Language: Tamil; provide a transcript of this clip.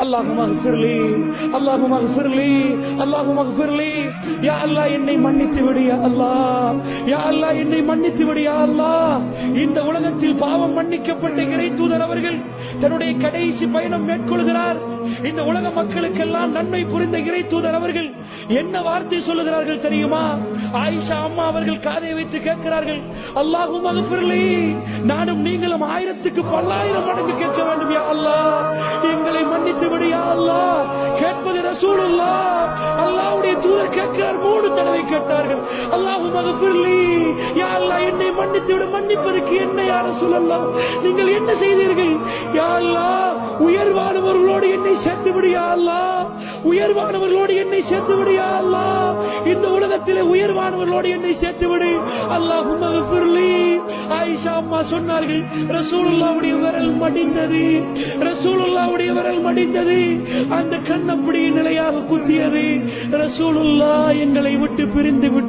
அல்லாஹும்ம இக்ஃபிர்லி அல்லாஹும்ம இக்ஃபிர்லி அல்லாஹும்ம இக்ஃபிர்லி யா அல்லாஹ் என்னை மன்னித்து விடு யா அல்லாஹ் யா அல்லாஹ் என்னை மன்னித்து விடு யா அல்லாஹ். இந்த உலகத்தில் பாவம் மன்னிக்கப்பட்ட இறை தூதர் அவர்கள் தன்னுடைய கடைசி பயணம் மேற்கொள்கிறார். இந்த உலக மக்களுக்கெல்லாம் நன்மை புரிந்த இறை தூதர் அவர்கள் என்ன வார்த்தை சொல்லுகிறார்கள் தெரியுமா? ஆயிஷா அம்மா அவர்கள் காதை வைத்து கேட்கிறார்கள், அல்லாஹும்ம இக்ஃபிர்லி, நானும் நீங்களும் 1000க்கு 1000 மடங்கு கேட்க வேண்டும் யா அல்லாஹ், எங்களை மன்னித்து விடு யா அல்லாஹ். கேட்பது ரசூலுல்லாஹ். அல்லாஹ்வுடைய தூதர் கேட்கிறார், 3 தடவை கேட்டார்கள். அல்லாஹும்ம இக்ஃபிர்லி, யா அல்லாஹ் என்னை மன்னித்து விடு. மன்னிப்பதற்கு என்ன யா ரசூலல்லாஹ், நீங்கள் என்ன செய்தீர்கள்? யா அல்லாஹ் உயர்வானவர்களோடு என்னை சேர்த்து விடு யா அல்லாஹ், உயர்வானவர்களோடு என்னை சேர்த்து விடு யா அல்லாஹ், இந்த உலகத்திலே உயர்வானவர்களோடு என்னை சேர்த்து விடு. அல்லாஹும்ம இக்ஃபிர்லி. ஆயிஷா அம்மா சொன்னார்கள், ரசூலுல்லாஹ்வுடைய விரல் மடிந்தது, ரசூலுல்லாஹ்வுடைய விரல் மடிந்தது, அந்த கண் அப்படி நிலையாக குத்தியது. ரசூலுல்லாஹ் எங்களை விட்டு பிரிந்து விட்டார்.